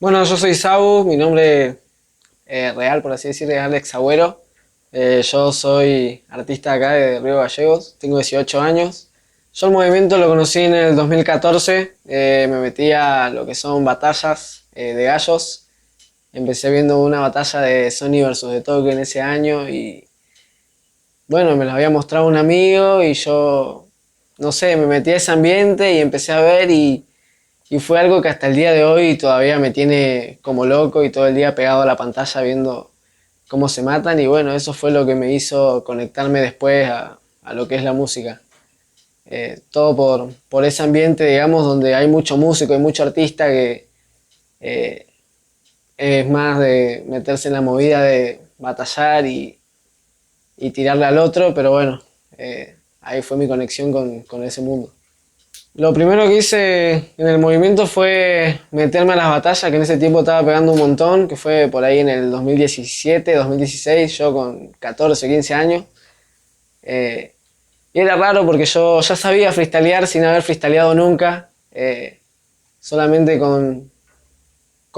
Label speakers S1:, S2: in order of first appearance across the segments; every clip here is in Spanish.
S1: Bueno, yo soy Sabu, mi nombre real, por así decirlo, es Alex Agüero. Yo soy artista acá de Río Gallegos, tengo 18 años. Yo el movimiento lo conocí en el 2014, me metí a lo que son batallas de gallos. Empecé viendo una batalla de Sony versus de Toque en ese año y bueno, me lo había mostrado un amigo y yo, no sé, me metí a ese ambiente y empecé a ver y fue algo que hasta el día de hoy todavía me tiene como loco y todo el día pegado a la pantalla viendo cómo se matan y bueno, eso fue lo que me hizo conectarme después a lo que es la música. Todo por ese ambiente, digamos, donde hay mucho músico y mucho artista que eh, es más de meterse en la movida de batallar y tirarle al otro, pero bueno, ahí fue mi conexión con ese mundo. Lo primero que hice en el movimiento fue meterme a las batallas, que en ese tiempo estaba pegando un montón, que fue por ahí en el 2017, 2016, yo con 14, 15 años. Eh, y era raro porque yo ya sabía freestylear sin haber freestyleado nunca. Solamente con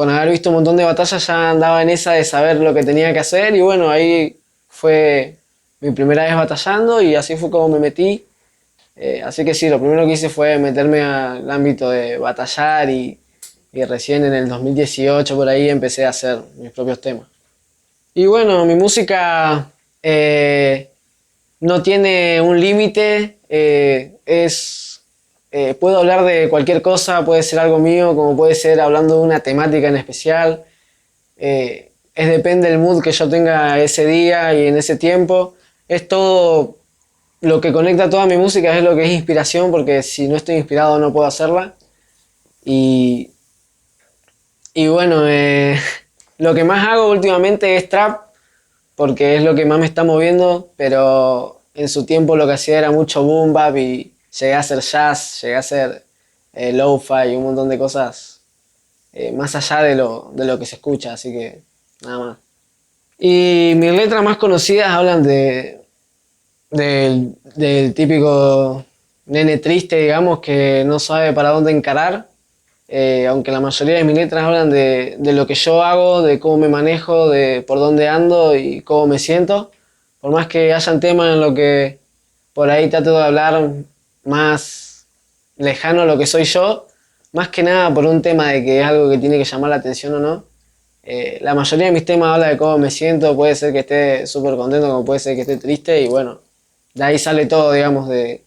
S1: haber visto un montón de batallas ya andaba en esa de saber lo que tenía que hacer. Y bueno, ahí fue mi primera vez batallando y así fue como me metí. Así que sí, lo primero que hice fue meterme al ámbito de batallar y recién en el 2018 por ahí empecé a hacer mis propios temas. Y bueno, mi música no tiene un límite, puedo hablar de cualquier cosa, puede ser algo mío, como puede ser hablando de una temática en especial. Depende del mood que yo tenga ese día y en ese tiempo. Es todo lo que conecta toda mi música, es lo que es inspiración, porque si no estoy inspirado no puedo hacerla. Y, y bueno, lo que más hago últimamente es trap, porque es lo que más me está moviendo, pero en su tiempo lo que hacía era mucho boom bap y llegué a hacer jazz, llegué a hacer lo-fi y un montón de cosas más allá de lo que se escucha, así que nada más. Y mis letras más conocidas hablan del típico nene triste, digamos, que no sabe para dónde encarar. Aunque la mayoría de mis letras hablan de lo que yo hago, de cómo me manejo, de por dónde ando y cómo me siento. Por más que hayan temas en lo que por ahí trato de hablar más lejano a lo que soy yo, más que nada por un tema de que es algo que tiene que llamar la atención o no. La mayoría de mis temas habla de cómo me siento, puede ser que esté súper contento como puede ser que esté triste y bueno, de ahí sale todo, digamos, de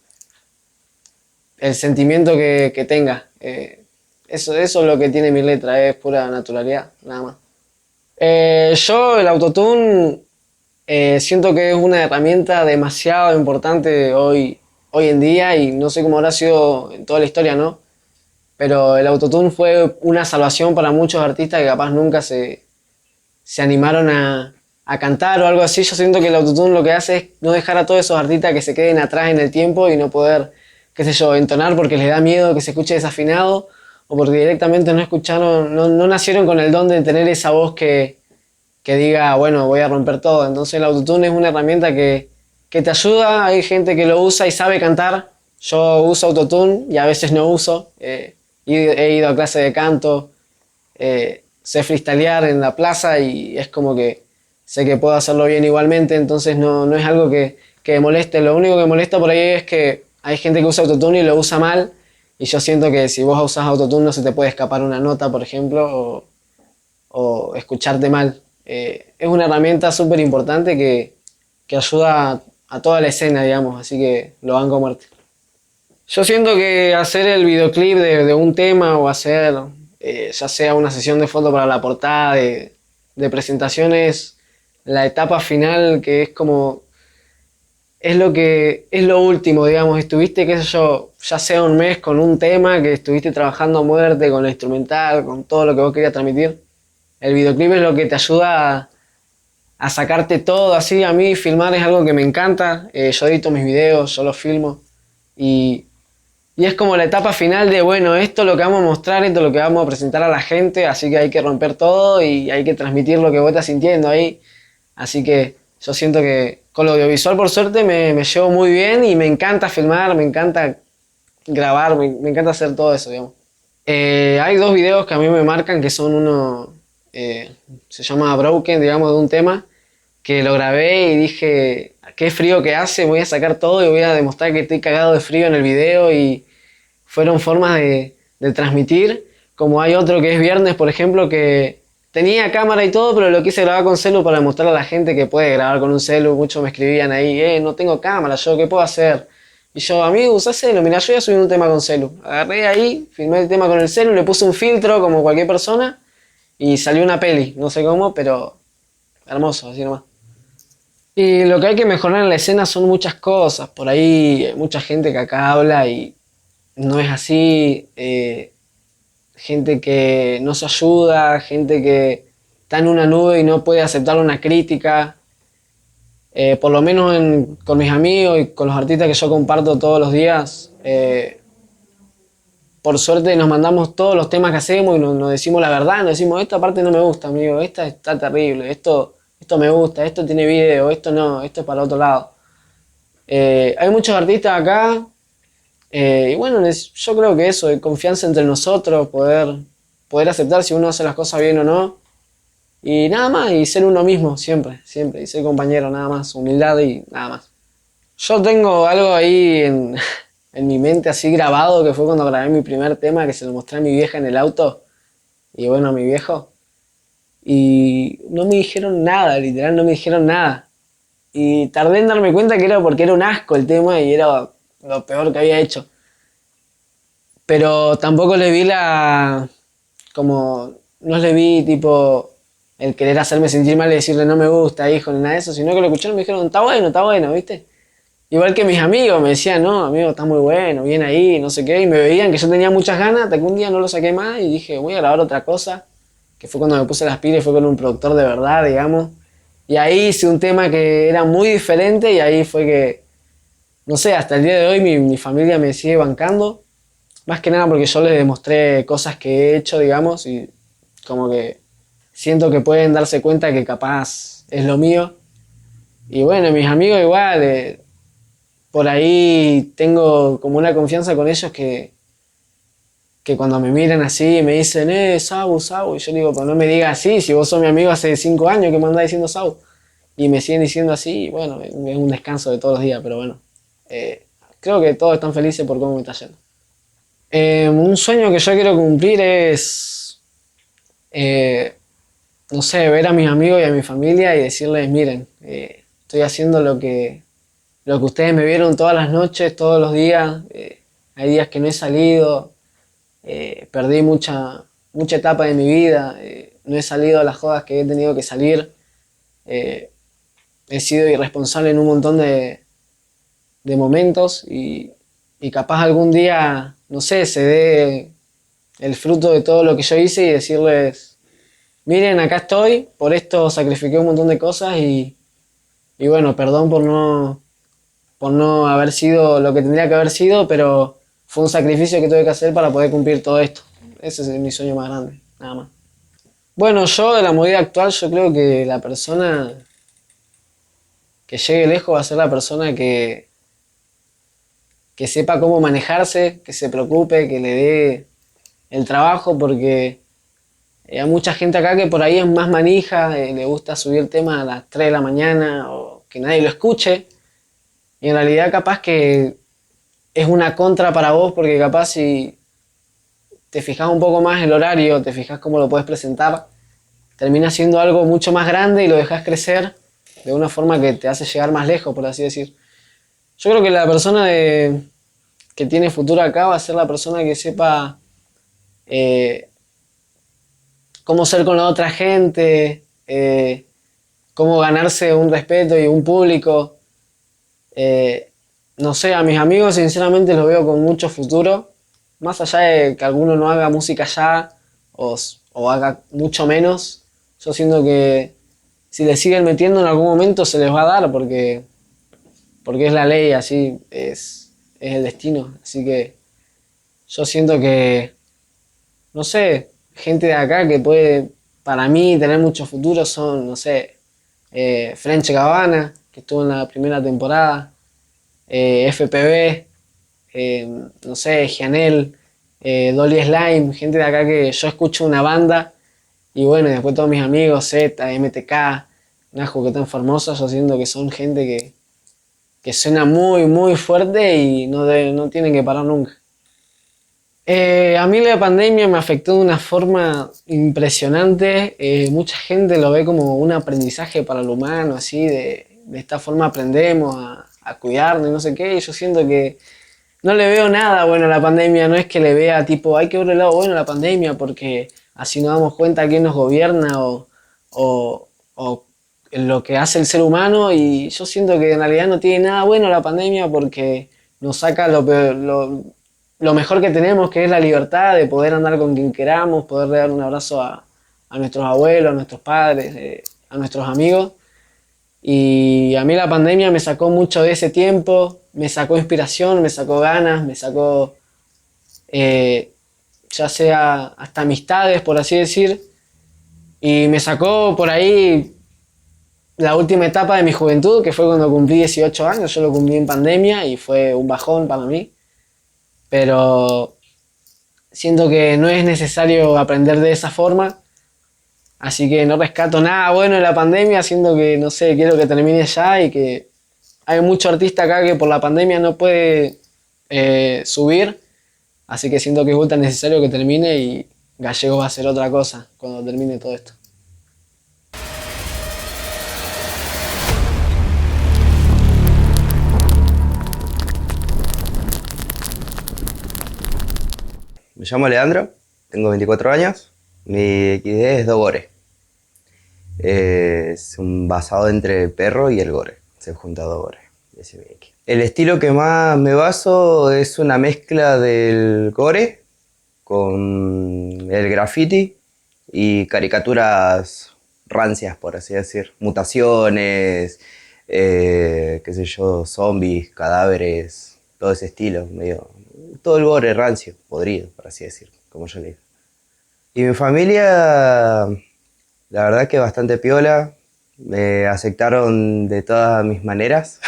S1: el sentimiento que tenga. Eso es lo que tiene mi letra, es pura naturalidad, nada más. Yo el autotune siento que es una herramienta demasiado importante hoy en día y no sé cómo habrá sido en toda la historia, ¿no? Pero el autotune fue una salvación para muchos artistas que capaz nunca se animaron a cantar o algo así. Yo siento que el autotune lo que hace es no dejar a todos esos artistas que se queden atrás en el tiempo y no poder, qué sé yo, entonar porque les da miedo que se escuche desafinado o porque directamente no escucharon, no nacieron con el don de tener esa voz que diga, bueno, voy a romper todo. Entonces el autotune es una herramienta que te ayuda, hay gente que lo usa y sabe cantar. Yo uso autotune y a veces no uso. He ido a clase de canto, sé freestylear en la plaza y es como que sé que puedo hacerlo bien igualmente, entonces no es algo que me moleste. Lo único que me molesta por ahí es que hay gente que usa autotune y lo usa mal y yo siento que si vos usás autotune no se te puede escapar una nota, por ejemplo, o escucharte mal. Es una herramienta súper importante que ayuda a toda la escena, digamos, así que lo banco a muerte. Yo siento que hacer el videoclip de un tema o hacer ya sea una sesión de foto para la portada de presentaciones, la etapa final que es como, es lo que, es lo último, digamos, estuviste, qué sé yo, ya sea un mes con un tema que estuviste trabajando a muerte, con el instrumental, con todo lo que vos querías transmitir. El videoclip es lo que te ayuda a sacarte todo así. A mí filmar es algo que me encanta, yo edito mis videos, yo los filmo y y es como la etapa final de, bueno, esto es lo que vamos a mostrar, esto es lo que vamos a presentar a la gente, así que hay que romper todo y hay que transmitir lo que vos estás sintiendo ahí. Así que yo siento que con lo audiovisual, por suerte, me llevo muy bien y me encanta filmar, me encanta grabar, me encanta hacer todo eso, digamos. Hay dos videos que a mí me marcan que son uno, se llama Broken, digamos, de un tema, que lo grabé y dije, qué frío que hace, voy a sacar todo y voy a demostrar que estoy cagado de frío en el video y fueron formas de transmitir. Como hay otro que es Viernes, por ejemplo, que tenía cámara y todo, pero lo quise grabar con celu para demostrar a la gente que puede grabar con un celu. Muchos me escribían ahí, no tengo cámara, yo qué puedo hacer. Y yo, amigo, usá celu, mirá, yo voy a subir un tema con celu. Agarré ahí, filmé el tema con el celu, le puse un filtro como cualquier persona y salió una peli, no sé cómo, pero hermoso, así nomás. Y lo que hay que mejorar en la escena son muchas cosas. Por ahí hay mucha gente que acá habla y no es así. Gente que no se ayuda, gente que está en una nube y no puede aceptar una crítica. Por lo menos con mis amigos y con los artistas que yo comparto todos los días, por suerte nos mandamos todos los temas que hacemos y nos decimos la verdad, nos decimos, esta parte no me gusta, amigo, esta está terrible, esto me gusta, esto tiene video, esto no, esto es para otro lado. Hay muchos artistas acá y bueno, yo creo que eso, de confianza entre nosotros, poder aceptar si uno hace las cosas bien o no. Y nada más, y ser uno mismo, siempre, siempre, y ser compañero, nada más, humildad y nada más. Yo tengo algo ahí en mi mente así grabado, que fue cuando grabé mi primer tema, que se lo mostré a mi vieja en el auto, y bueno, a mi viejo, y no me dijeron nada, literal, no me dijeron nada. Y tardé en darme cuenta que era porque era un asco el tema y era lo peor que había hecho. Pero tampoco le vi como, no le vi tipo el querer hacerme sentir mal y decirle no me gusta, hijo, ni nada de eso, sino que lo escucharon y me dijeron, está bueno, ¿viste? Igual que mis amigos me decían, no, amigo, está muy bueno, bien ahí, no sé qué, y me veían que yo tenía muchas ganas, hasta que un día no lo saqué más y dije, voy a grabar otra cosa, que fue cuando me puse las pilas y fue con un productor de verdad, digamos. Y ahí hice un tema que era muy diferente y ahí fue que, no sé, hasta el día de hoy mi familia me sigue bancando. Más que nada porque yo les demostré cosas que he hecho, digamos, y como que siento que pueden darse cuenta que capaz es lo mío. Y bueno, mis amigos igual, por ahí tengo como una confianza con ellos que cuando me miran así me dicen, Sabu, Sabu, y yo digo, pero no me digas así, si vos sos mi amigo hace 5 años que me andás diciendo Sabu. Y me siguen diciendo así, y bueno, es un descanso de todos los días, pero bueno, creo que todos están felices por cómo me está yendo. Un sueño que yo quiero cumplir es, eh, no sé, ver a mis amigos y a mi familia y decirles, miren, estoy haciendo lo que ustedes me vieron todas las noches, todos los días. Hay días que no he salido, perdí mucha etapa de mi vida, no he salido a las jodas que he tenido que salir. eh, He sido irresponsable en un montón de momentos y capaz algún día, no sé, se dé el fruto de todo lo que yo hice y decirles, miren, acá estoy, por esto sacrifiqué un montón de cosas y bueno, perdón por no haber sido lo que tendría que haber sido, pero fue un sacrificio que tuve que hacer para poder cumplir todo esto. Ese es mi sueño más grande, nada más. Bueno, yo de la movida actual, yo creo que la persona que llegue lejos va a ser la persona que sepa cómo manejarse, que se preocupe, que le dé el trabajo, porque hay mucha gente acá que por ahí es más manija, le gusta subir temas a las 3 de la mañana o que nadie lo escuche, y en realidad capaz que es una contra para vos, porque capaz si te fijas un poco más el horario, te fijas cómo lo puedes presentar, termina siendo algo mucho más grande y lo dejas crecer de una forma que te hace llegar más lejos, por así decir. Yo creo que la persona que tiene futuro acá va a ser la persona que sepa eh, cómo ser con la otra gente, cómo ganarse un respeto y un público. Eh, no sé, a mis amigos sinceramente los veo con mucho futuro, más allá de que alguno no haga música ya o haga mucho menos, yo siento que si le siguen metiendo en algún momento se les va a dar porque es la ley, así es el destino. Así que yo siento que, no sé, gente de acá que puede, para mí, tener mucho futuro son, no sé, French Gabbana, que estuvo en la primera temporada, FPV, no sé, Gianel. Dolly Slime, gente de acá que yo escucho una banda y bueno, y después todos mis amigos, Z, MTK, Najo, que tan famosos, yo siento que son gente que suena muy, muy fuerte y no tienen que parar nunca. A mí la pandemia me afectó de una forma impresionante. Mucha gente lo ve como un aprendizaje para el humano, así, de esta forma aprendemos a cuidarnos y no sé qué. Y yo siento que no le veo nada bueno a la pandemia. No es que le vea tipo, hay que ver el lado bueno a la pandemia porque así nos damos cuenta quién nos gobierna o en lo que hace el ser humano. Y yo siento que en realidad no tiene nada bueno la pandemia porque nos saca lo mejor que tenemos, que es la libertad de poder andar con quien queramos, poder dar un abrazo a nuestros abuelos, a nuestros padres, a nuestros amigos. Y a mí la pandemia me sacó mucho de ese tiempo, me sacó inspiración, me sacó ganas, me sacó eh, ya sea hasta amistades, por así decir, y me sacó por ahí la última etapa de mi juventud, que fue cuando cumplí 18 años, yo lo cumplí en pandemia y fue un bajón para mí, pero siento que no es necesario aprender de esa forma, así que no rescato nada bueno de la pandemia, siento que, no sé, quiero que termine ya y que hay mucho artista acá que por la pandemia no puede subir, así que siento que es ultra necesario que termine y Gallego va a hacer otra cosa cuando termine todo esto.
S2: Me llamo Leandro, tengo 24 años, mi XD es Dogore. Es un basado entre el perro y el gore, se junta Dogore. Ese es mi X. El estilo que más me baso es una mezcla del gore con el graffiti y caricaturas rancias, por así decir. Mutaciones, qué sé yo, zombies, cadáveres, todo ese estilo, medio. Todo el gore rancio, podrido, por así decir, como yo le digo. Y mi familia, la verdad que bastante piola, me aceptaron de todas mis maneras.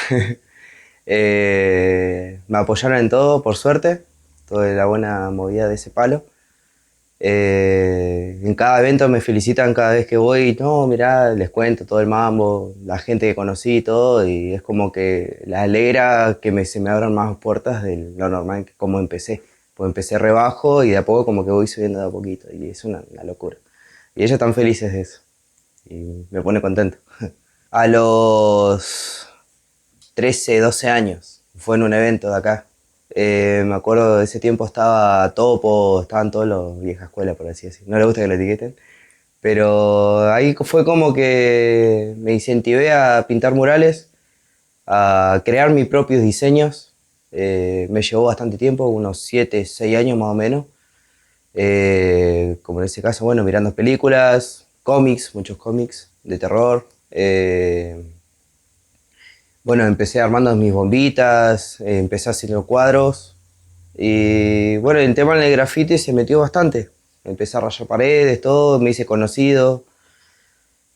S2: Me apoyaron en todo, por suerte, toda la buena movida de ese palo. En cada evento me felicitan cada vez que voy, no, mirá, les cuento todo el mambo, la gente que conocí y todo, y es como que les alegra que se me abran más puertas de lo normal que como empecé. Pues empecé rebajo y de a poco como que voy subiendo de a poquito, y es una locura. Y ellos están felices de eso, y me pone contento. A los 13, 12 años, fue en un evento de acá. Me acuerdo de ese tiempo estaba Topo, estaban todos los vieja escuela, por así decir. No le gusta que lo etiqueten. Pero ahí fue como que me incentivé a pintar murales, a crear mis propios diseños. Me llevó bastante tiempo, unos 7, 6 años más o menos. Como en ese caso, bueno, mirando películas, cómics, muchos cómics de terror. Bueno, empecé armando mis bombitas, empecé haciendo cuadros y bueno, el tema del graffiti se metió bastante. Empecé a rayar paredes, todo, me hice conocido,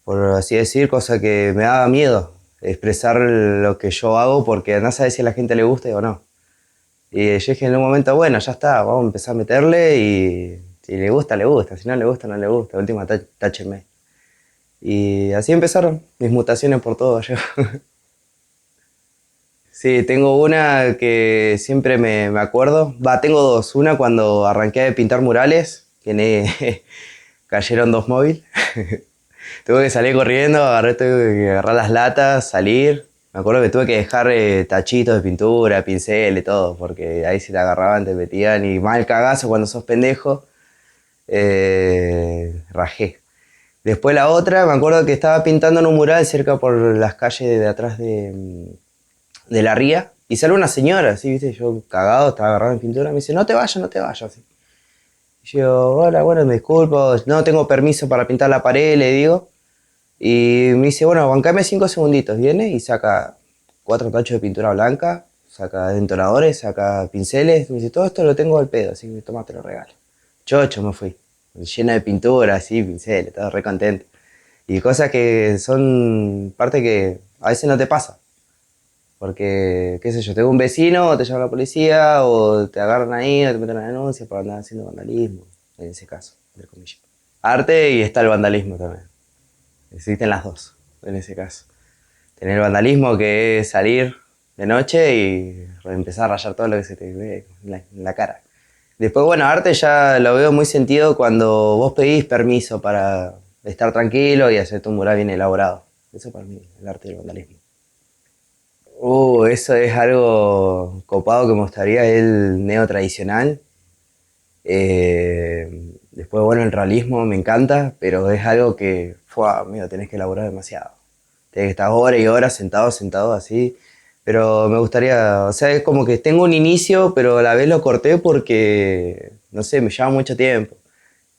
S2: por así decir, cosa que me daba miedo expresar lo que yo hago porque no sabes si a la gente le gusta o no. Y yo dije en un momento, bueno, ya está, vamos a empezar a meterle y si le gusta, le gusta, si no le gusta, no le gusta, última táchenme. Y así empezaron mis mutaciones por todo yo. Sí, tengo una que siempre me acuerdo. Va, tengo dos. Una cuando arranqué de pintar murales, que cayeron dos móviles. Tuve que salir corriendo, tuve que agarrar las latas, salir. Me acuerdo que tuve que dejar tachitos de pintura, pinceles, todo, porque ahí si te agarraban te metían y mal cagazo cuando sos pendejo, rajé. Después la otra, me acuerdo que estaba pintando en un mural cerca por las calles de atrás de la ría y sale una señora, así, viste, yo cagado, estaba agarrado en pintura, me dice, no te vayas, no te vayas. Así. Y yo, hola, bueno, me disculpo, no tengo permiso para pintar la pared, le digo. Y me dice, bueno, bancame 5 segunditos. Viene y saca 4 tachos de pintura blanca, saca detonadores, saca pinceles. Me dice, todo esto lo tengo al pedo, así que toma, te lo regalo. Chocho me fui, llena de pintura, así, pinceles, todo re contento. Y cosas que son parte que a veces no te pasa. Porque, qué sé yo, tengo un vecino, o te llama la policía, o te agarran ahí, o te meten una denuncia por andar haciendo vandalismo, en ese caso, entre comillas. Arte y está el vandalismo también. Existen las dos, en ese caso. Tener el vandalismo, que es salir de noche y empezar a rayar todo lo que se te ve en la cara. Después, bueno, arte ya lo veo muy sentido cuando vos pedís permiso para estar tranquilo y hacerte un mural bien elaborado. Eso para mí, el arte del vandalismo. Eso es algo copado que me gustaría, el neo tradicional. Después, bueno, el realismo me encanta, pero es algo que, amigo, tenés que elaborar demasiado. Tenés que estar horas y horas sentado así. Pero me gustaría, o sea, es como que tengo un inicio, pero a la vez lo corté porque, no sé, me lleva mucho tiempo.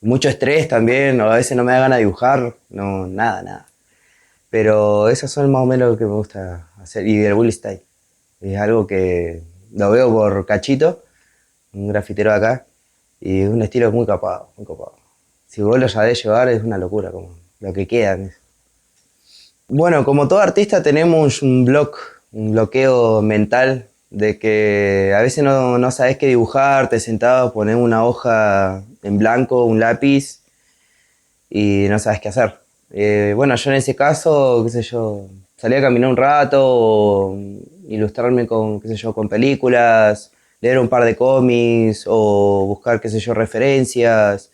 S2: Mucho estrés también, a veces no me da ganas de dibujar, no, nada. Pero esos son más o menos lo que me gusta hacer. Y el bully style. Es algo que lo veo por Cachito, un grafitero de acá, y es un estilo muy copado, muy copado. Si vos lo sabés llevar es una locura, como lo que queda. Bueno, como todo artista tenemos un bloqueo mental de que a veces no sabes qué dibujar, te sentado, pones una hoja en blanco, un lápiz y no sabes qué hacer. Bueno, yo en ese caso, qué sé yo, salí a caminar un rato, o ilustrarme con, qué sé yo, con películas, leer un par de cómics o buscar, qué sé yo, referencias.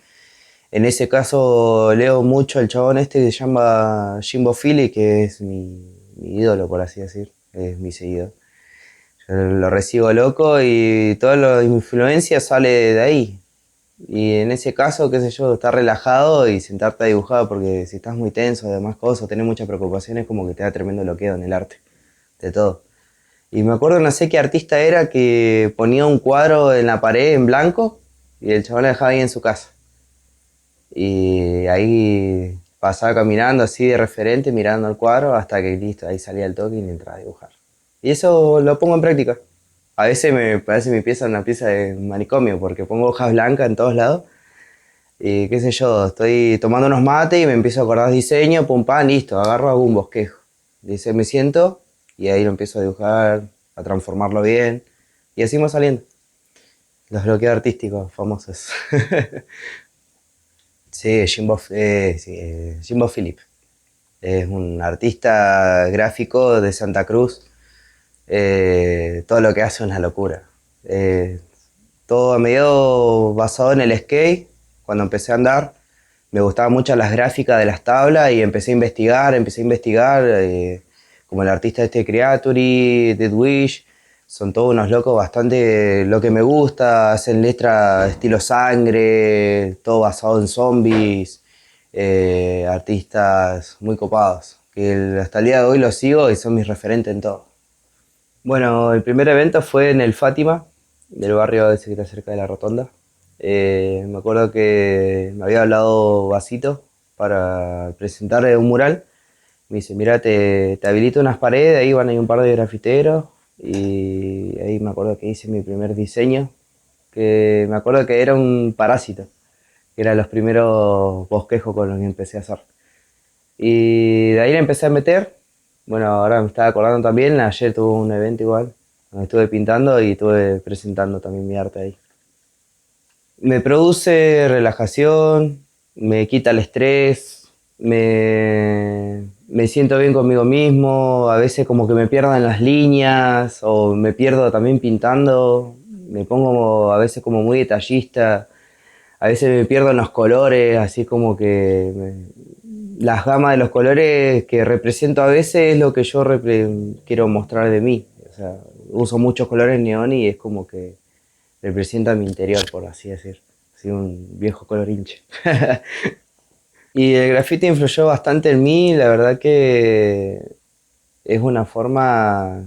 S2: En ese caso leo mucho al chabón este que se llama Jimbo Philly, que es mi ídolo, por así decir, es mi seguidor. Yo lo recibo loco y toda la influencia sale de ahí. Y en ese caso, qué sé yo, estar relajado y sentarte a dibujar, porque si estás muy tenso, además cosas, tenés muchas preocupaciones, como que te da tremendo bloqueo en el arte, de todo. Y me acuerdo, no sé qué artista era, que ponía un cuadro en la pared en blanco y el chabón lo dejaba ahí en su casa. Y ahí pasaba caminando así de referente, mirando el cuadro, hasta que listo, ahí salía el toque y me entraba a dibujar. Y eso lo pongo en práctica. A veces me parece mi pieza una pieza de manicomio, porque pongo hojas blancas en todos lados. Y qué sé yo, estoy tomando unos mates y me empiezo a acordar diseño, pum pam, listo, agarro, hago un bosquejo. Dice, me siento y ahí lo empiezo a dibujar, a transformarlo bien. Y así va saliendo. Los bloqueos artísticos famosos. Sí, Jimbo Philip. Es un artista gráfico de Santa Cruz. Todo lo que hace es una locura. Eh, Todo medio basado en el skate. Cuando empecé a andar, me gustaban mucho las gráficas de las tablas y empecé a investigar, como el artista este Creatory, Dead Wish, son todos unos locos bastante lo que me gusta, hacen letras estilo sangre, todo basado en zombies, artistas muy copados, que hasta el día de hoy los sigo y son mis referentes en todo. Bueno, el primer evento fue en el Fátima, del barrio ese que está cerca de la Rotonda. Me acuerdo que me había hablado Vasito para presentar un mural. Me dice, mira, te habilito unas paredes, ahí van a ir un par de grafiteros. Y ahí me acuerdo que hice mi primer diseño, que me acuerdo que era un parásito, que eran los primeros bosquejos con los que empecé a hacer. Y de ahí le empecé a meter. Bueno, ahora me estaba acordando también, ayer tuve un evento igual, donde estuve pintando y estuve presentando también mi arte ahí. Me produce relajación, me quita el estrés, me siento bien conmigo mismo, a veces como que me pierdo en las líneas o me pierdo también pintando, me pongo a veces como muy detallista, a veces me pierdo en los colores, así como que las gamas de los colores que represento a veces es lo que yo quiero mostrar de mí. O sea, uso muchos colores neón y es como que representa mi interior, por así decir. Soy un viejo color hinche. Y el graffiti influyó bastante en mí, la verdad que es una forma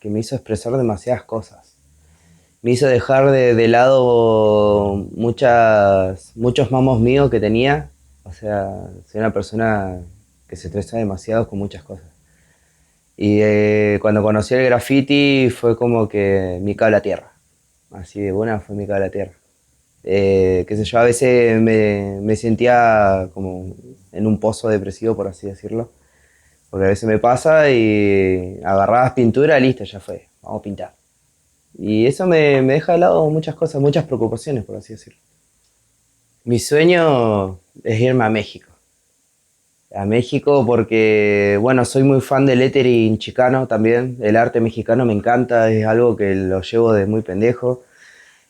S2: que me hizo expresar demasiadas cosas. Me hizo dejar de lado muchos mamos míos que tenía. O sea, soy una persona que se estresa demasiado con muchas cosas. Y cuando conocí el graffiti fue como que mi cable a tierra. Así de buena fue mi cable a tierra. Qué sé yo, a veces me sentía como en un pozo depresivo, por así decirlo, Porque a veces me pasa y agarrabas pintura, listo, ya fue, vamos a pintar. Y eso me deja de lado muchas cosas, muchas preocupaciones, por así decirlo. Mi sueño es irme a México. A México porque, bueno, soy muy fan del lettering chicano también. El arte mexicano me encanta, es algo que lo llevo desde muy pendejo.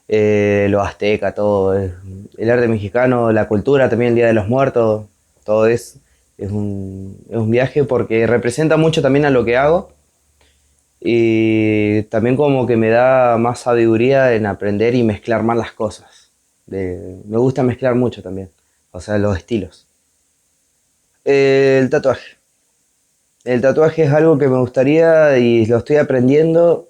S2: Lo azteca, todo. El arte mexicano, la cultura también, el Día de los Muertos, todo eso. Es un viaje porque representa mucho también a lo que hago y también como que me da más sabiduría en aprender y mezclar más las cosas. Me gusta mezclar mucho también, o sea, los estilos. El tatuaje. El tatuaje es algo que me gustaría y lo estoy aprendiendo.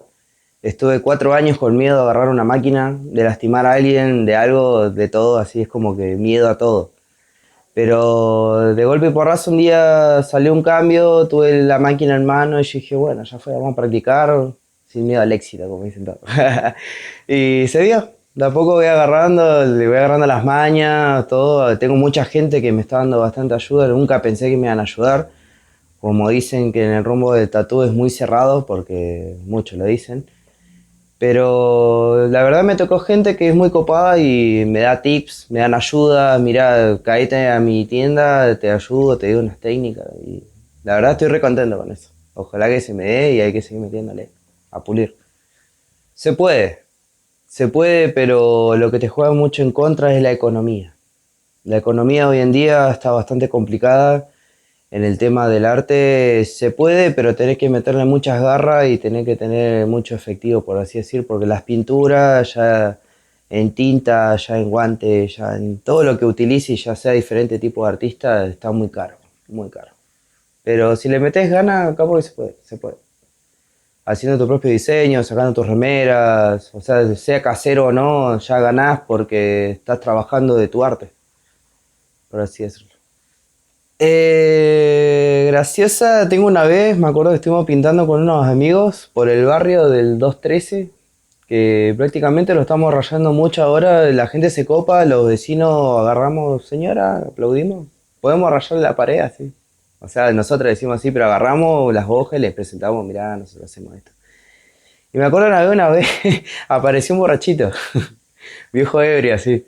S2: Estuve 4 años con miedo a agarrar una máquina, de lastimar a alguien, de algo, de todo, así es como que miedo a todo. Pero de golpe y porrazo un día salió un cambio, tuve la máquina en mano y yo dije, bueno, ya fue, vamos a practicar sin miedo al éxito, como dicen todos. Y se dio. De a poco voy agarrando, le voy agarrando las mañas, todo. Tengo mucha gente que me está dando bastante ayuda, nunca pensé que me iban a ayudar. Como dicen que en el rumbo del tatú es muy cerrado, porque muchos lo dicen. Pero la verdad me tocó gente que es muy copada y me da tips, me dan ayuda, mira, caíte a mi tienda, te ayudo, te digo unas técnicas y la verdad estoy re contento con eso. Ojalá que se me dé y hay que seguir metiéndole a pulir. Se puede, se puede, pero lo que te juega mucho en contra es la economía. La economía hoy en día está bastante complicada. En el tema del arte se puede, pero tenés que meterle muchas garras y tenés que tener mucho efectivo, por así decir, porque las pinturas ya en tinta, ya en guante, ya en todo lo que utilices, ya sea diferente tipo de artista, está muy caro, muy caro. Pero si le metes ganas, capaz que se puede, se puede. Haciendo tu propio diseño, sacando tus remeras, o sea casero o no, ya ganás porque estás trabajando de tu arte, por así decirlo. Graciosa, tengo una vez, me acuerdo que estuvimos pintando con unos amigos por el barrio del 213, que prácticamente lo estamos rayando mucho ahora, la gente se copa, los vecinos agarramos, señora, aplaudimos, podemos rayar la pared así. O sea, nosotros decimos así, pero agarramos las hojas y les presentamos, mirá, nosotros hacemos esto. Y me acuerdo una vez apareció un borrachito, viejo ebrio así.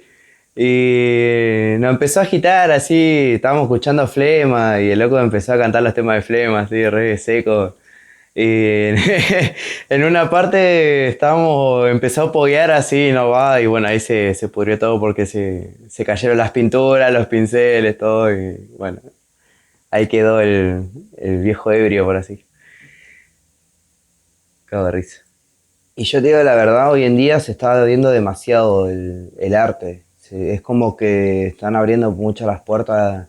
S2: Y nos empezó a agitar así, estábamos escuchando Flema y el loco empezó a cantar los temas de Flema, así, re seco. Y en una parte empezó a poguear así, no va, y bueno, ahí se pudrió todo porque se cayeron las pinturas, los pinceles, todo, y bueno, ahí quedó el viejo ebrio, por así. Cago de risa. Y yo te digo la verdad, hoy en día se está viendo demasiado el arte. Es como que están abriendo muchas las puertas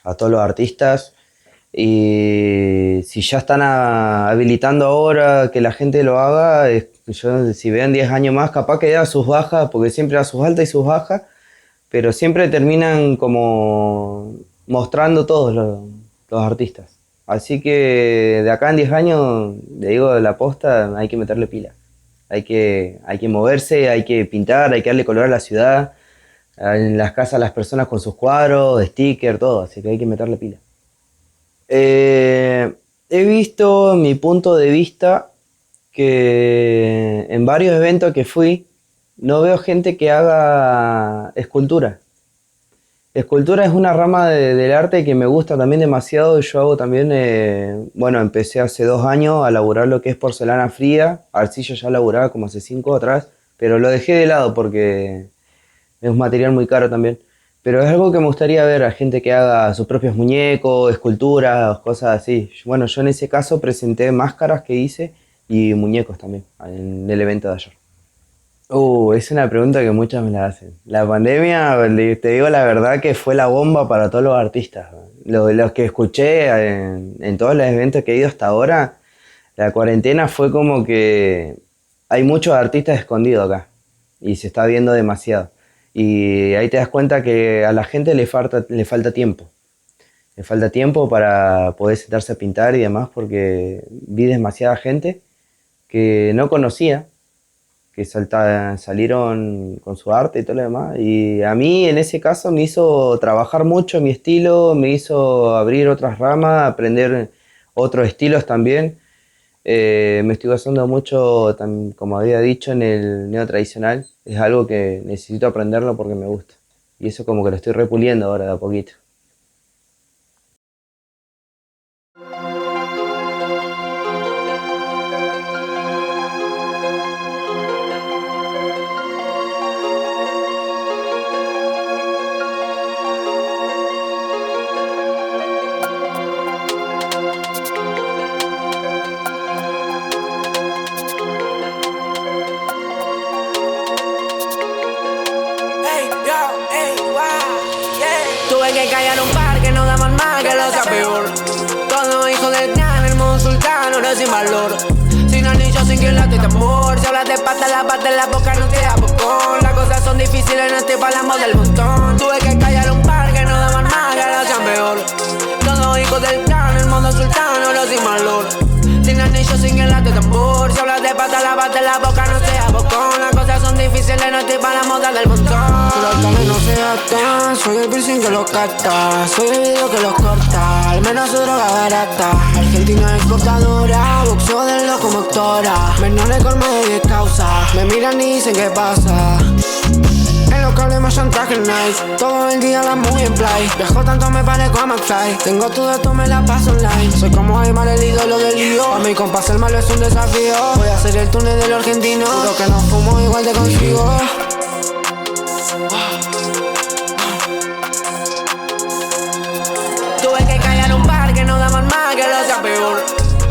S2: a todos los artistas. Y si ya están habilitando ahora que la gente lo haga, si ven 10 años más, capaz que da sus bajas, porque siempre da sus altas y sus bajas, pero siempre terminan como mostrando todos los artistas. Así que de acá en 10 años, le digo la posta, hay que meterle pila. Hay que moverse, hay que pintar, hay que darle color a la ciudad. En las casas las personas con sus cuadros, stickers, todo. Así que hay que meterle pila. He visto mi punto de vista que en varios eventos que fui no veo gente que haga escultura. Escultura es una rama del arte que me gusta también demasiado. Yo hago también, bueno, empecé hace 2 años a laburar lo que es porcelana fría. Arcilla ya laburaba como hace 5 atrás, pero lo dejé de lado porque es un material muy caro también. Pero es algo que me gustaría ver a gente que haga sus propios muñecos, esculturas, cosas así. Bueno, yo en ese caso presenté máscaras que hice y muñecos también en el evento de ayer. Es una pregunta que muchas me la hacen. La pandemia, te digo la verdad que fue la bomba para todos los artistas. Los que escuché en todos los eventos que he ido hasta ahora, la cuarentena fue como que hay muchos artistas escondidos acá y se está viendo demasiado. Y ahí te das cuenta que a la gente le falta tiempo. Le falta tiempo para poder sentarse a pintar y demás porque vi demasiada gente que no conocía que salieron con su arte y todo lo demás. Y a mí en ese caso me hizo trabajar mucho mi estilo, me hizo abrir otras ramas, aprender otros estilos también. Me estoy basando mucho, como había dicho, en el neo tradicional. Es algo que necesito aprenderlo porque me gusta. Y eso como que lo estoy repuliendo ahora de a poquito.
S3: Tuve que callar un par que no daban más que lo otra peor. Todo hijo del clan, el mundo sultano, no sin valor. Sin anillo, sin que late tambor. Si hablas de pata en la boca no te da bocón. Las cosas son difíciles, no estoy para la moda del montón. Tuve que callar un par que no daban más que lo hacían peor. Todo hijo del clan, el mundo sultano, no sin valor. Sin anillo, sin que late tambor. Si hablas de pata en la boca no te da bocón. Las cosas son difíciles, no estoy para la moda del montón. Los tales no se atan, soy el piercing que los capta. Soy el video que los corta, al menos su droga barata. Argentina exportadora, boxeo de locomotora. Menores con más de 10 causas, me miran y dicen qué pasa. En los cables más chantaje night, todo el día la muy en play. Viajo tanto me parezco a McFly, tengo todo esto me la paso online. Soy como Aymar el ídolo del lío, a mi compás el malo es un desafío. Voy a hacer el túnel del argentino, juro que no fumo igual te consigo. Tuve que callar un par que no daban más que lo hacía peor.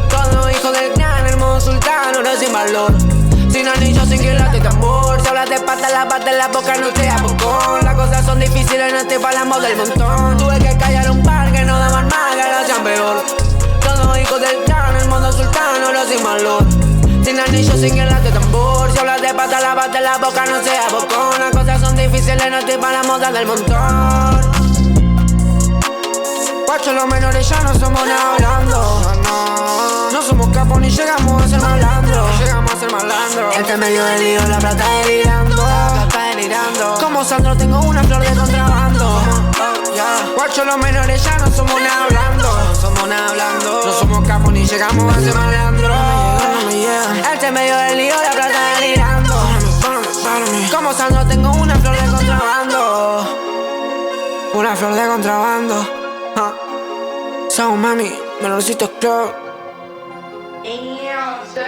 S3: Todo hijo del clan, el mundo sultano, no sin valor. Sin anillo, sin que late tambor. Si hablas de pata en la boca no te da bocón. Las cosas son difíciles, no estoy para la moda del montón. Tuve que callar un par que no daban más que lo hacían peor. Todo hijo del clan, el mundo sultano, no sin valor. Sin anillo, sin que late tambor. Si hablas de pata en la boca no te da bocón. Las cosas son difíciles, no estoy para la moda del montón. Guacho, los menores ya no somos nada hablando. No somos capos ni llegamos a ser malandros. Este medio del lío, la plata delirando. Como Sandro tengo una flor de contrabando. Guacho, los menores ya no somos nada hablando. No somos capos ni llegamos a ser malandros. Este medio del lío, la plata delirando. Como Sandro tengo una flor de contrabando. Una flor de contrabando. Sound Mami, Menorcitos Club.
S4: And yeah, so